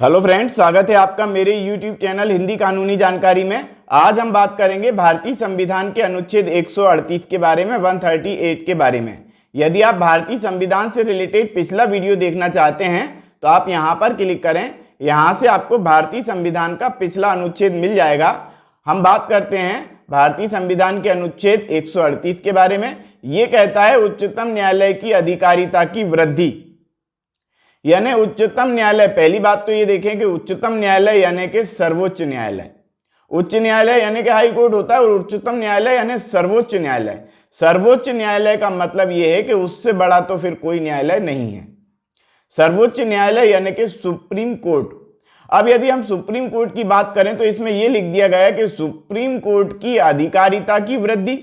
Hello friends, स्वागत है आपका मेरे YouTube चैनल हिंदी कानूनी जानकारी में। आज हम बात करेंगे भारतीय संविधान के अनुच्छेद 138 के बारे में, 138 के बारे में। यदि आप भारतीय संविधान से रिलेटेड पिछला वीडियो देखना चाहते हैं तो आप यहां पर क्लिक करें। यहां से आपको भारतीय संविधान का पिछला अनुच्छेद मिल जाएगा। हम बात करते हैं भारतीय संविधान के अनुच्छेद 138 के बारे में। ये कहता है उच्चतम न्यायालय की अधिकारिता की वृद्धि, यानी उच्चतम न्यायालय। पहली बात तो ये देखें कि उच्चतम न्यायालय यानी कि सर्वोच्च न्यायालय। उच्च न्यायालय यानी कि हाई कोर्ट होता है और उच्चतम न्यायालय यानी सर्वोच्च न्यायालय। सर्वोच्च न्यायालय का मतलब ये है कि उससे बड़ा तो फिर कोई न्यायालय नहीं है। सर्वोच्च न्यायालय यानी कि सुप्रीम कोर्ट। अब यदि हम सुप्रीम कोर्ट की बात करें तो इसमें यह लिख दिया गया है कि सुप्रीम कोर्ट की अधिकारिता की वृद्धि।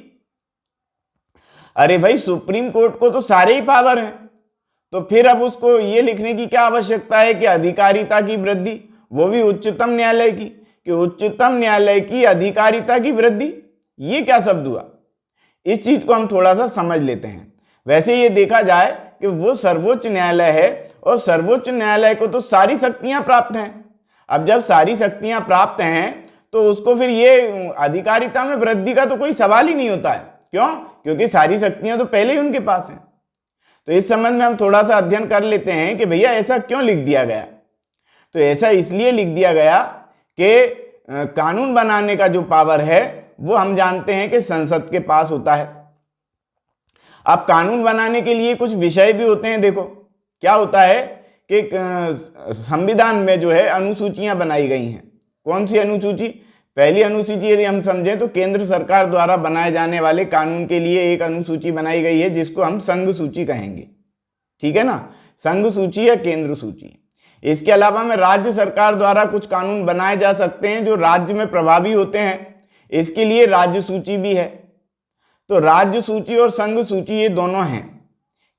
अरे भाई, सुप्रीम कोर्ट को तो सारे ही पावर हैं, तो फिर अब उसको ये लिखने की क्या आवश्यकता है कि अधिकारिता की वृद्धि, वो भी उच्चतम न्यायालय की, कि उच्चतम न्यायालय की अधिकारिता की वृद्धि। ये क्या शब्द हुआ? इस चीज को हम थोड़ा सा समझ लेते हैं। वैसे ये देखा जाए कि वो सर्वोच्च न्यायालय है और सर्वोच्च न्यायालय को तो सारी शक्तियां प्राप्त हैं। अब जब सारी शक्तियां प्राप्त हैं तो उसको फिर ये अधिकारिता में वृद्धि का तो कोई सवाल ही नहीं होता है। क्यों? क्योंकि सारी शक्तियां तो पहले ही उनके पास हैं। तो इस संबंध में हम थोड़ा सा अध्ययन कर लेते हैं कि भैया ऐसा क्यों लिख दिया गया। तो ऐसा इसलिए लिख दिया गया कि कानून बनाने का जो पावर है वो हम जानते हैं कि संसद के पास होता है। अब कानून बनाने के लिए कुछ विषय भी होते हैं। देखो क्या होता है कि संविधान में जो है अनुसूचियां बनाई गई हैं। कौन सी अनुसूची? पहली अनुसूची यदि हम समझें तो केंद्र सरकार द्वारा बनाए जाने वाले कानून के लिए एक अनुसूची बनाई गई है जिसको हम संघ सूची कहेंगे। ठीक है ना, संघ सूची या केंद्र सूची। इसके अलावा में राज्य सरकार द्वारा कुछ कानून बनाए जा सकते हैं जो राज्य में प्रभावी होते हैं, इसके लिए राज्य सूची भी है। तो राज्य सूची और संघ सूची ये दोनों हैं।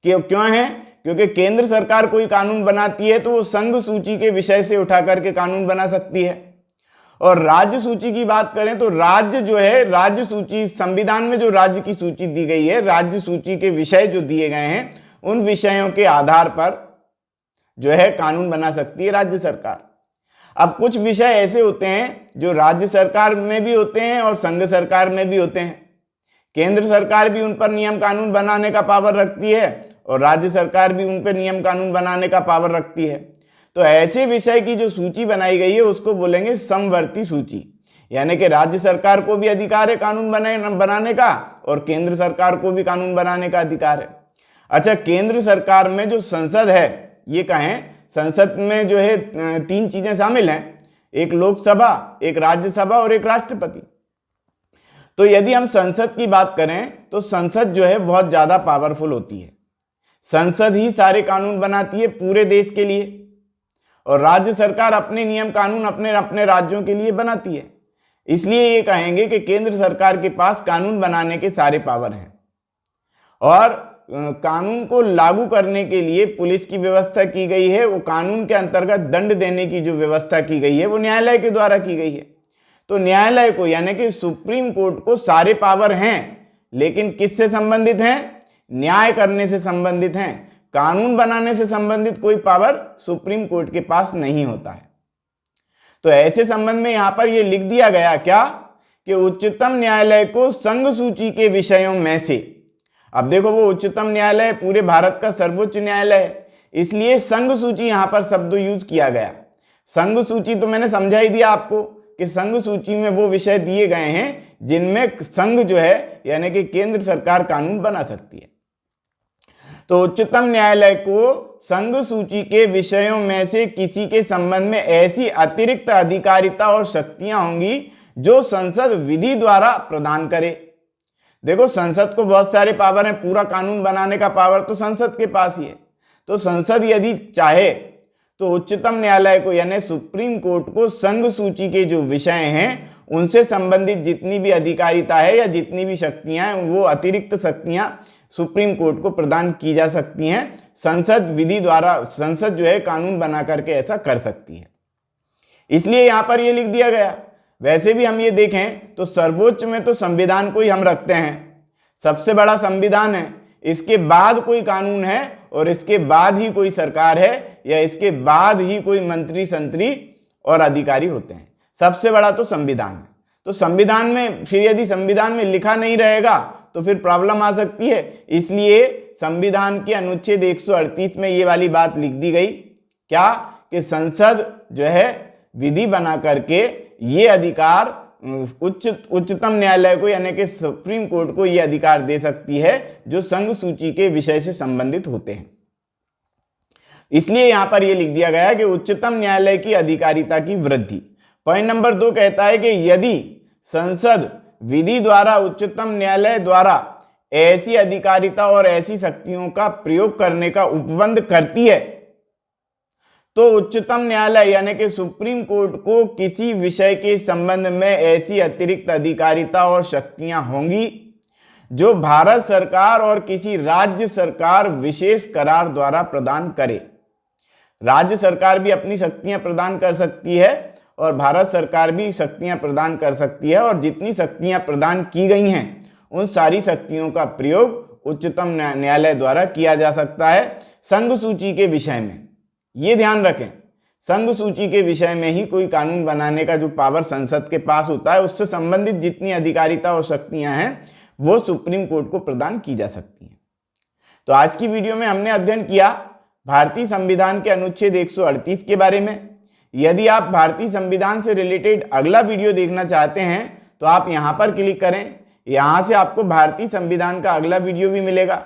क्यों है? क्योंकि केंद्र सरकार कोई कानून बनाती है तो वो संघ सूची के विषय से उठा करके कानून बना सकती है। और राज्य सूची की बात करें तो राज्य जो है, राज्य सूची, संविधान में जो राज्य की सूची दी गई है, राज्य सूची के विषय जो दिए गए हैं उन विषयों के आधार पर जो है कानून बना सकती है राज्य सरकार। अब कुछ विषय ऐसे होते हैं जो राज्य सरकार में भी होते हैं और संघ सरकार में भी होते हैं। केंद्र सरकार भी उन पर नियम कानून बनाने का पावर रखती है और राज्य सरकार भी उन पर नियम कानून बनाने का पावर रखती है। तो ऐसे विषय की जो सूची बनाई गई है उसको बोलेंगे समवर्ती सूची, यानी कि राज्य सरकार को भी अधिकार है कानून बनाने का और केंद्र सरकार को भी कानून बनाने का अधिकार है। अच्छा, केंद्र सरकार में जो संसद है, ये कहें संसद में जो है 3 चीजें शामिल हैं, एक लोकसभा, एक राज्यसभा और एक राष्ट्रपति। तो यदि हम संसद की बात करें तो संसद जो है बहुत ज्यादा पावरफुल होती है। संसद ही सारे कानून बनाती है पूरे देश के लिए और राज्य सरकार अपने नियम कानून अपने अपने राज्यों के लिए बनाती है। इसलिए ये कहेंगे कि केंद्र सरकार के पास कानून बनाने के सारे पावर हैं और कानून को लागू करने के लिए पुलिस की व्यवस्था की गई है। वो कानून के अंतर्गत दंड देने की जो व्यवस्था की गई है वो न्यायालय के द्वारा की गई है। तो न्यायालय को यानी कि सुप्रीम कोर्ट को सारे पावर हैं, लेकिन किससे संबंधित हैं? न्याय करने से संबंधित हैं। कानून बनाने से संबंधित कोई पावर सुप्रीम कोर्ट के पास नहीं होता है। तो ऐसे संबंध में यहां पर यह लिख दिया गया क्या कि उच्चतम न्यायालय को संघ सूची के विषयों में से, अब देखो वो उच्चतम न्यायालय पूरे भारत का सर्वोच्च न्यायालय है, इसलिए संघ सूची यहां पर शब्द यूज किया गया। संघ सूची तो मैंने समझा ही दिया आपको कि संघ सूची में वो विषय दिए गए हैं जिनमें संघ जो है यानी कि केंद्र सरकार कानून बना सकती है। तो उच्चतम न्यायालय को संघ सूची के विषयों में से किसी के संबंध में ऐसी अतिरिक्त अधिकारिता और शक्तियां होंगी जो संसद विधि द्वारा प्रदान करे। देखो संसद को बहुत सारे पावर हैं, पूरा कानून बनाने का पावर तो संसद के पास ही है। तो संसद यदि चाहे तो उच्चतम न्यायालय को यानी सुप्रीम कोर्ट को संघ सूची के जो विषय हैं उनसे संबंधित जितनी भी अधिकारिता है या जितनी भी शक्तियां हैं वो अतिरिक्त शक्तियां सुप्रीम कोर्ट को प्रदान की जा सकती हैं। संसद विधि द्वारा, संसद जो है कानून बना करके ऐसा कर सकती है, इसलिए यहां पर ये लिख दिया गया। वैसे भी हम ये देखें तो सर्वोच्च में तो संविधान को ही हम रखते हैं, सबसे बड़ा संविधान है, इसके बाद कोई कानून है और इसके बाद ही कोई सरकार है या इसके बाद ही कोई मंत्री संतरी और अधिकारी होते हैं। सबसे बड़ा तो संविधान है। तो संविधान में फिर यदि संविधान में लिखा नहीं रहेगा तो फिर प्रॉब्लम आ सकती है। इसलिए संविधान के अनुच्छेद 138 में ये वाली बात लिख दी गई, क्या कि संसद जो है विधि बना करके ये अधिकार उच्चतम न्यायालय को यानी कि सुप्रीम कोर्ट को ये अधिकार दे सकती है जो संघ सूची के विषय से संबंधित होते हैं। इसलिए यहां पर यह लिख दिया गया कि उच्चतम न्यायालय की अधिकारिता की वृद्धि। पॉइंट नंबर 2 कहता है कि यदि संसद विधि द्वारा उच्चतम न्यायालय द्वारा ऐसी अधिकारिता और ऐसी शक्तियों का प्रयोग करने का उपबंध करती है तो उच्चतम न्यायालय यानी कि सुप्रीम कोर्ट को किसी विषय के संबंध में ऐसी अतिरिक्त अधिकारिता और शक्तियां होंगी जो भारत सरकार और किसी राज्य सरकार विशेष करार द्वारा प्रदान करे। राज्य सरकार भी अपनी शक्तियां प्रदान कर सकती है और भारत सरकार भी शक्तियां प्रदान कर सकती है, और जितनी शक्तियां प्रदान की गई हैं उन सारी शक्तियों का प्रयोग उच्चतम न्यायालय द्वारा किया जा सकता है संघ सूची के विषय में। ये ध्यान रखें, संघ सूची के विषय में ही कोई कानून बनाने का जो पावर संसद के पास होता है उससे संबंधित जितनी अधिकारिता और शक्तियां हैं वो सुप्रीम कोर्ट को प्रदान की जा सकती हैं। तो आज की वीडियो में हमने अध्ययन किया भारतीय संविधान के अनुच्छेद 138 के बारे में। यदि आप भारतीय संविधान से रिलेटेड अगला वीडियो देखना चाहते हैं तो आप यहाँ पर क्लिक करें। यहाँ से आपको भारतीय संविधान का अगला वीडियो भी मिलेगा।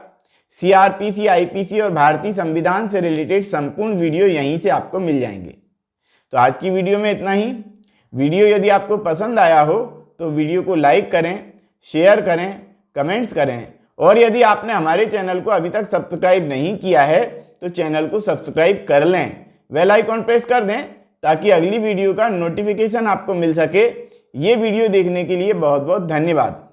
सीआरपीसी, आईपीसी और भारतीय संविधान से रिलेटेड संपूर्ण वीडियो यहीं से आपको मिल जाएंगे। तो आज की वीडियो में इतना ही। वीडियो यदि आपको पसंद आया हो तो वीडियो को लाइक करें, शेयर करें, कमेंट्स करें, और यदि आपने हमारे चैनल को अभी तक सब्सक्राइब नहीं किया है तो चैनल को सब्सक्राइब कर लें, बेल आइकॉन प्रेस कर दें ताकि अगली वीडियो का नोटिफिकेशन आपको मिल सके। ये वीडियो देखने के लिए बहुत बहुत धन्यवाद।